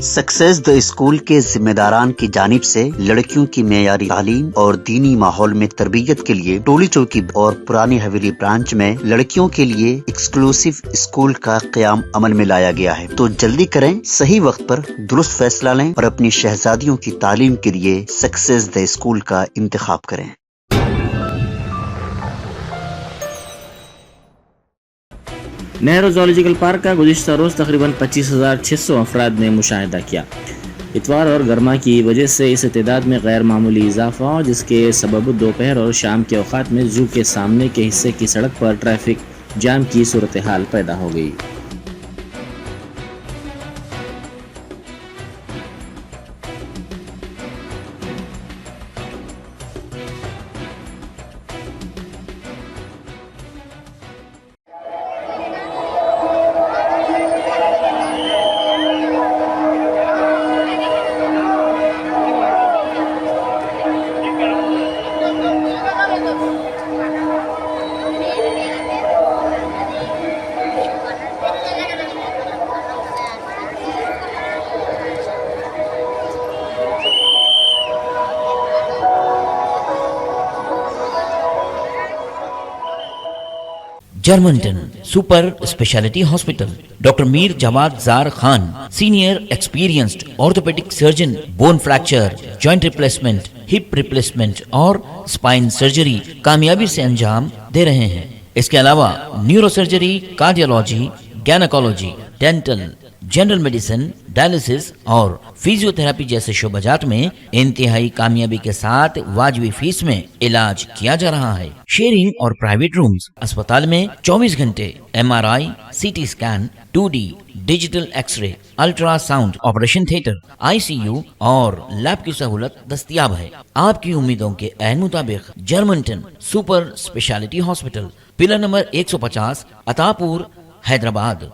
Success the school के जिम्मेदारान की जानिब से लड़कियों की मेयारी तालीम और दीनी माहौल में तरबियत के लिए टोली चौकी और पुरानी हवेली ब्रांच में लड़कियों के लिए एक्सक्लूसिव स्कूल का क़याम अमल में लाया गया है। तो जल्दी करें, सही वक्त पर दुरुस्त फैसला लें और अपनी शहजादियों की तालीम के लिए सक्सेस द स्कूल का इंतखाब करें। नेहरू ज़ूलॉजिकल पार्क का गुज़िश्ता रोज़ तकरीबन 25,600 अफराद ने मुशाहिदा किया। इतवार और गर्मा की वजह से इस तादाद में गैर मामूली इजाफा, जिसके सबब दोपहर और शाम के औकात में जू के सामने के हिस्से की सड़क पर ट्रैफिक जाम की सूरत हाल पैदा हो गई। Germanton super speciality hospital, doctor Mir Jawad Jar Khan, senior experienced orthopaedic surgeon, bone fracture, joint replacement, hip replacement और स्पाइन सर्जरी कामयाबी से अंजाम दे रहे हैं। इसके अलावा neuro surgery, cardiology, gynaecology, dental, general medicine, dialysis और फिजियोथेरेपी जैसे शोबाजात में इंतहाई कामयाबी के साथ वाजिबी फीस में इलाज किया जा रहा है। शेयरिंग और प्राइवेट रूम्स, अस्पताल में 24 घंटे MRI, CT scan, 2D digital x ray, ultrasound, operation theatre, ICU और लैब की सहूलत दस्तयाब है। आपकी उम्मीदों के ऐन मुताबिक Germanton super speciality hospital, pillar number 150, Attapur, Hyderabad.